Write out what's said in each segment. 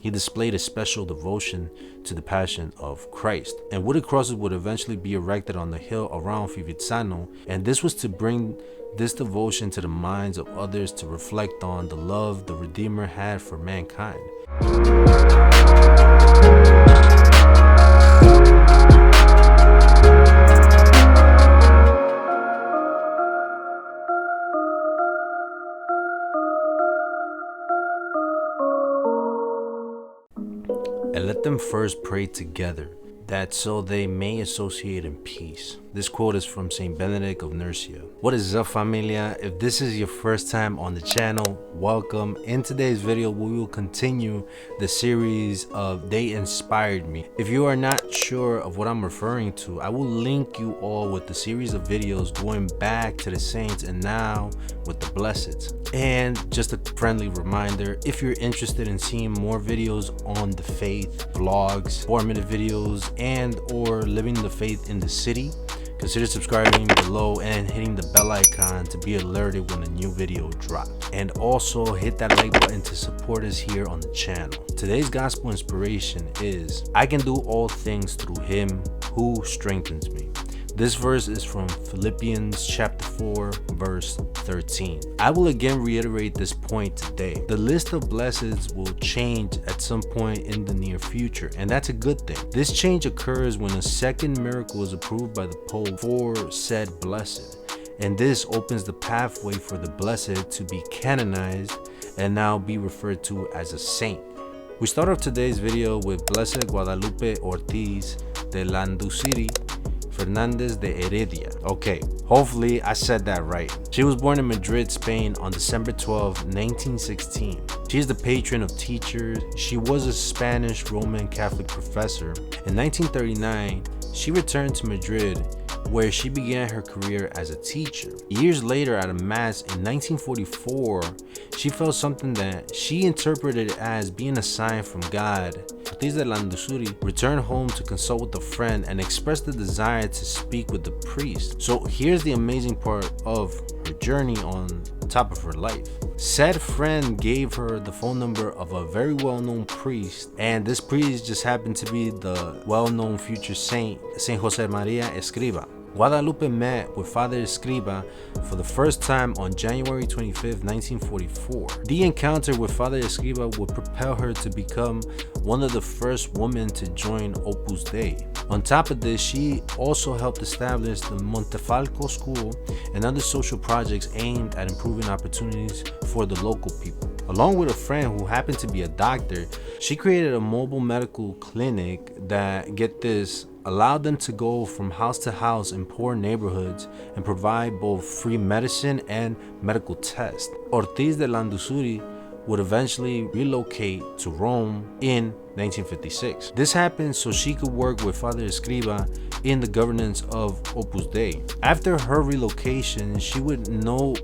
he displayed a special devotion to the passion of Christ. And wooden crosses would eventually be erected on the hill around Fivizzano, and this was to bring this devotion to the minds of others to reflect on the love the Redeemer had for mankind. And let them first pray together, that so they may associate in peace. This quote is from Saint Benedict of Nursia. What is up, familia? If this is your first time on the channel, welcome. In today's video, we will continue the series of They Inspired Me. If you are not sure of what I'm referring to, I will link you all with the series of videos going back to the saints and now with the blesseds. And just a friendly reminder, if you're interested in seeing more videos on the faith, vlogs, 4-minute videos, and or living the faith in the city, consider subscribing below and hitting the bell icon to be alerted when a new video drops. And also hit that like button to support us here on the channel. Today's gospel inspiration is, I can do all things through him who strengthens me. This verse is from Philippians chapter 4, verse 13. I will again reiterate this point today. The list of blessings will change at some point in the near future, and that's a good thing. This change occurs when a second miracle is approved by the Pope for said blessed, and this opens the pathway for the blessed to be canonized and now be referred to as a saint. We start off today's video with Blessed Guadalupe Ortiz de Landusuri Fernandez de Heredia. Okay, hopefully I said that right. She was born in Madrid, Spain on December 12, 1916. She is the patron of teachers. She was a Spanish Roman Catholic professor. In 1939, she returned to Madrid, where she began her career as a teacher. Years later, at a mass in 1944, she felt something that she interpreted as being a sign from God. Ortiz de Landusuri returned home to consult with a friend and expressed the desire to speak with the priest. So here's the amazing part of her journey on top of her life. Said friend gave her the phone number of a very well-known priest, and this priest just happened to be the well-known future saint, Saint Jose Maria Escriba. Guadalupe met with Father Escriba for the first time on January 25, 1944. The encounter with Father Escriba would propel her to become one of the first women to join Opus Dei. On top of this, she also helped establish the Monteagudo School and other social projects aimed at improving opportunities for the local people. Along with a friend who happened to be a doctor, she created a mobile medical clinic that, get this, allowed them to go from house to house in poor neighborhoods and provide both free medicine and medical tests. Ortiz de Landusuri would eventually relocate to Rome in 1956. This happened so she could work with Father Escriba in the governance of Opus Dei. After her relocation, she would know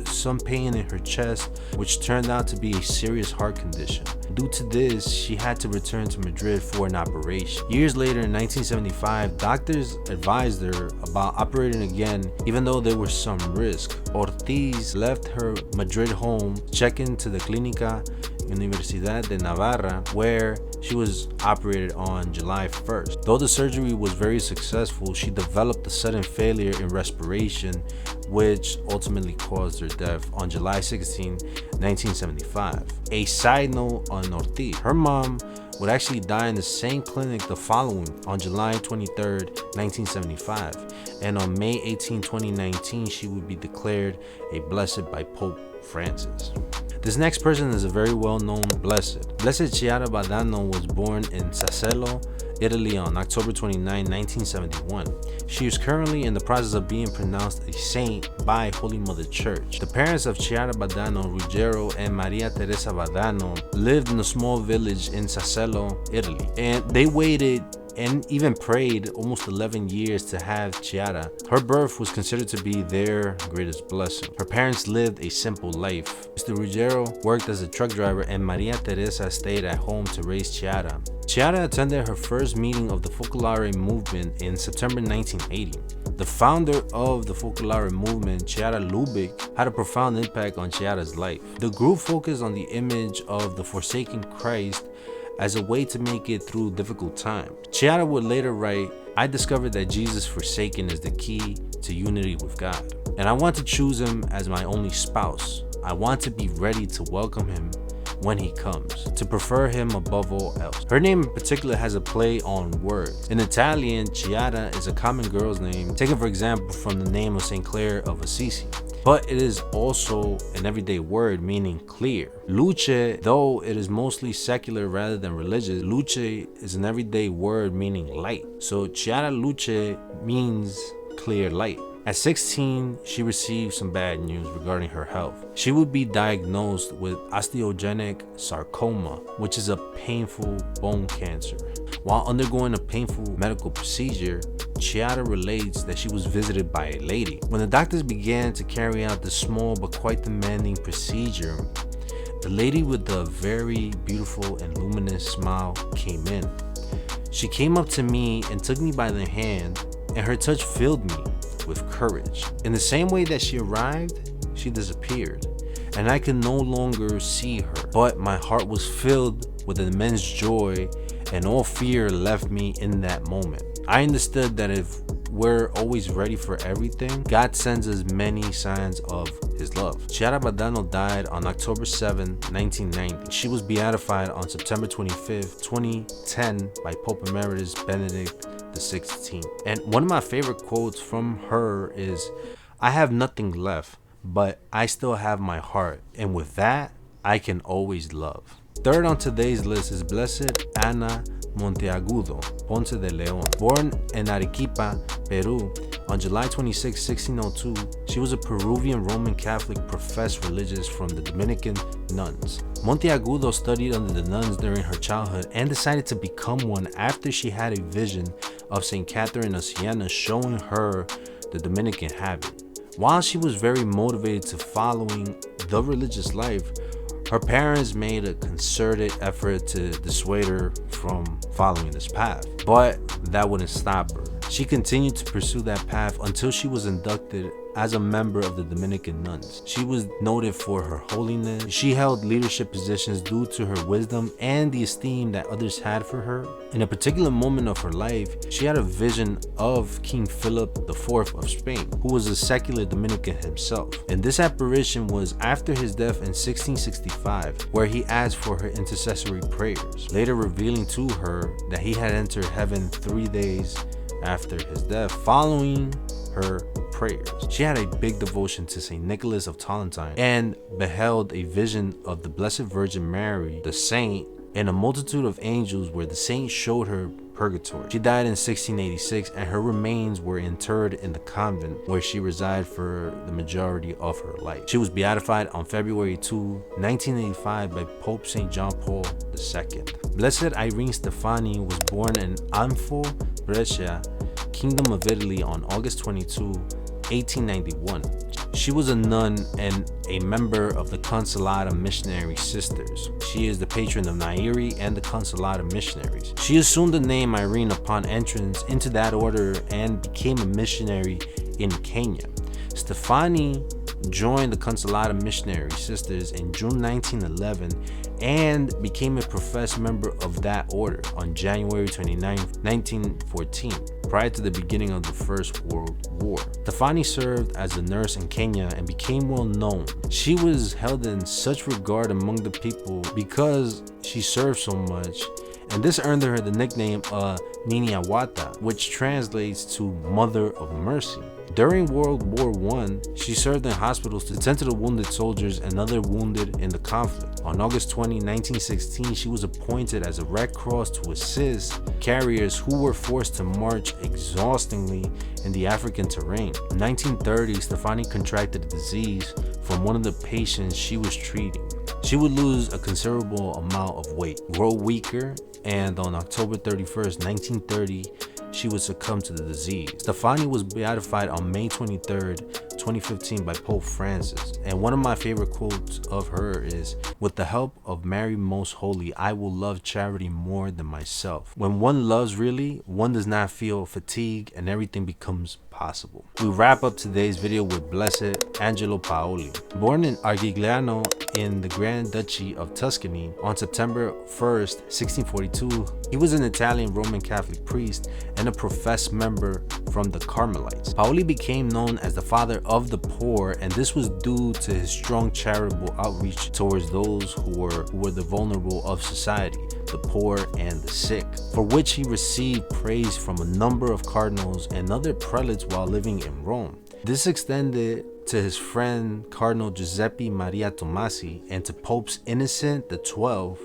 some pain in her chest, which turned out to be a serious heart condition. Due to this, she had to return to Madrid for an operation. Years later, in 1975, doctors advised her about operating again, even though there was some risk. Ortiz left her Madrid home, checked into the Clínica Universidad de Navarra, where she was operated on July 1st. Though the surgery was very successful, she developed a sudden failure in respiration, which ultimately caused her death on July 16, 1975. A side note on Ortiz, her mom would actually die in the same clinic the following, on July 23rd, 1975. And on May 18, 2019, she would be declared a blessed by Pope Francis. This next person is a very well-known blessed. Blessed Chiara Badano was born in Sassello, Italy on October 29, 1971. She is currently in the process of being pronounced a saint by Holy Mother Church. The parents of Chiara Badano, Ruggero and Maria Teresa Badano, lived in a small village in Sassello, Italy, and they waited and even prayed almost 11 years to have Chiara. Her birth was considered to be their greatest blessing. Her parents lived a simple life. Mr. Ruggero worked as a truck driver and Maria Teresa stayed at home to raise Chiara. Chiara attended her first meeting of the Focolare movement in September 1980. The founder of the Focolare movement, Chiara Lubick, had a profound impact on Chiara's life. The group focused on the image of the forsaken Christ as a way to make it through difficult times. Chiara would later write, I discovered that Jesus forsaken is the key to unity with God, and I want to choose him as my only spouse. I want to be ready to welcome him when he comes, to prefer him above all else. Her name in particular has a play on words. In Italian, Chiara is a common girl's name, taken for example from the name of Saint Clare of Assisi. But it is also an everyday word meaning clear. Luce, though it is mostly secular rather than religious, luce is an everyday word meaning light. So Chiara Luce means clear light. At 16, she received some bad news regarding her health. She would be diagnosed with osteogenic sarcoma, which is a painful bone cancer. While undergoing a painful medical procedure, Chiara relates that she was visited by a lady. When the doctors began to carry out the small but quite demanding procedure, the lady with the very beautiful and luminous smile came in. She came up to me and took me by the hand, and her touch filled me with courage. In the same way that she arrived, she disappeared, and I could no longer see her, but my heart was filled with immense joy, and all fear left me in that moment. I understood that if we're always ready for everything, God sends us many signs of his love. Chiara Badano died on October 7, 1990. She was beatified on September 25, 2010 by Pope Emeritus Benedict XVI. And one of my favorite quotes from her is, I have nothing left, but I still have my heart, and with that, I can always love. Third on today's list is Blessed Ana Monteagudo, Ponce de Leon. Born in Arequipa, Peru, on July 26, 1602, she was a Peruvian Roman Catholic professed religious from the Dominican nuns. Monteagudo studied under the nuns during her childhood and decided to become one after she had a vision of St. Catherine of Siena showing her the Dominican habit. While she was very motivated to following the religious life, her parents made a concerted effort to dissuade her from following this path, but that wouldn't stop her. She continued to pursue that path until she was inducted as a member of the Dominican nuns. She was noted for her holiness. She held leadership positions due to her wisdom and the esteem that others had for her. In a particular moment of her life, she had a vision of King Philip IV of Spain, who was a secular Dominican himself. And this apparition was after his death in 1665, where he asked for her intercessory prayers, later revealing to her that he had entered heaven 3 days after his death following her prayers. She had a big devotion to St. Nicholas of Tolentine and beheld a vision of the Blessed Virgin Mary, the saint, and a multitude of angels where the saint showed her purgatory. She died in 1686 and her remains were interred in the convent where she resided for the majority of her life. She was beatified on February 2, 1985 by Pope St. John Paul II. Blessed Irene Stefani was born in Anfo, Brescia, Kingdom of Italy on August 22, 1891. She was a nun and a member of the Consolata Missionary Sisters. She is the patron of Nairi and the Consolata Missionaries. She assumed the name Irene upon entrance into that order and became a missionary in Kenya. Stefani joined the Consolata Missionary Sisters in June 1911 and became a professed member of that order on January 29, 1914, prior to the beginning of the First World War. Stefani served as a nurse in Kenya and became well known. She was held in such regard among the people because she served so much, and this earned her the nickname Niña Wata, which translates to Mother of Mercy. During World War I, she served in hospitals to tend to the wounded soldiers and other wounded in the conflict. On August 20, 1916, she was appointed as a Red Cross to assist carriers who were forced to march exhaustingly in the African terrain. In 1930, Stefani contracted a disease from one of the patients she was treating. She would lose a considerable amount of weight, grow weaker, and on October 31st, 1930, she would succumb to the disease. Stefani was beatified on May 23rd, 2015 by Pope Francis. And one of my favorite quotes of her is, "With the help of Mary Most Holy, I will love charity more than myself." When one loves really, one does not feel fatigue and everything becomes possible. possible. We wrap up today's video with Blessed Angelo Paoli. Born in Argigliano in the Grand Duchy of Tuscany on September 1st, 1642, he was an Italian Roman Catholic priest and a professed member from the Carmelites. Paoli became known as the father of the poor, and this was due to his strong charitable outreach towards those who were the vulnerable of society, the poor and the sick, for which he received praise from a number of cardinals and other prelates while living in Rome. This extended to his friend Cardinal Giuseppe Maria Tomasi and to Popes Innocent XII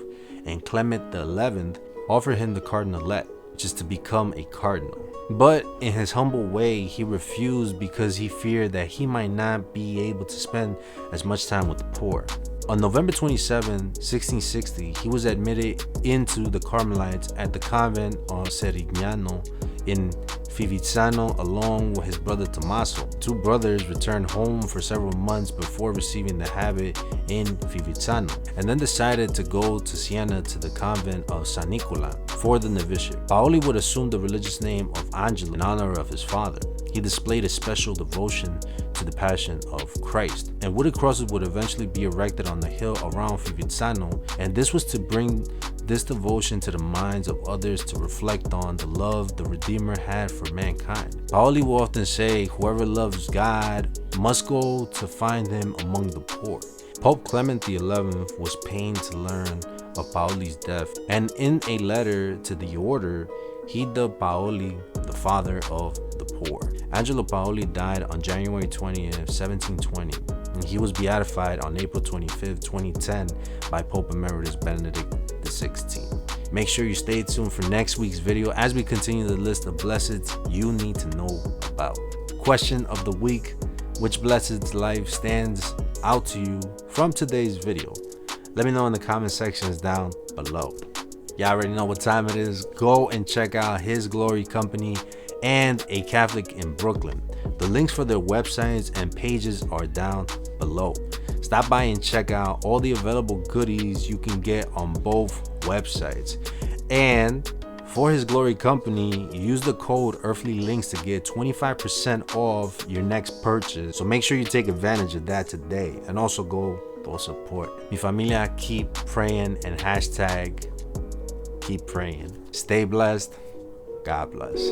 and Clement XI offered him the cardinalate, which is to become a cardinal. But in his humble way, he refused because he feared that he might not be able to spend as much time with the poor. On November 27, 1660, he was admitted into the Carmelites at the convent of Serignano in Fivizzano along with his brother Tommaso. Two brothers returned home for several months before receiving the habit in Fivizzano, and then decided to go to Siena to the convent of San Nicola for the novitiate. Paoli would assume the religious name of Angelo in honor of his father. He displayed a special devotion to the Passion of Christ, and wooden crosses would eventually be erected on the hill around Fivizzano, and this was to bring this devotion to the minds of others to reflect on the love the Redeemer had for mankind. Paoli will often say, whoever loves God must go to find him among the poor. Pope Clement XI was pained to learn of Paoli's death, and in a letter to the order, he dubbed Paoli the father of the poor. Angelo Paoli died on January 20th, 1720, and he was beatified on April 25th, 2010 by Pope Emeritus Benedict XVI. Make sure you stay tuned for next week's video as we continue the list of blesseds you need to know about. Question of the week: which blessed's life stands out to you from today's video? Let me know in the comment sections down below. Y'all already know what time it is. Go and check out His Glory Company and A Catholic in Brooklyn. The links for their websites and pages are down below. Stop by and check out all the available goodies you can get on both websites. And for His Glory Company, use the code EarthlyLinks to get 25% off your next purchase. So make sure you take advantage of that today. And also go support. Mi familia, keep praying and hashtag keep praying. Stay blessed. God bless.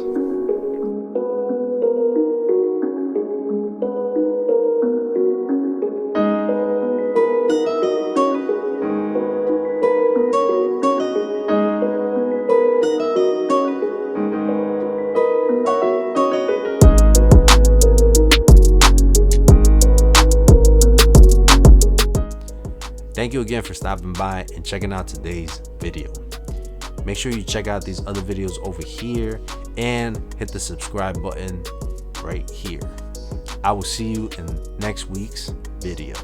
Thank you again for stopping by and checking out today's video. Make sure you check out these other videos over here and hit the subscribe button right here. I will see you in next week's video.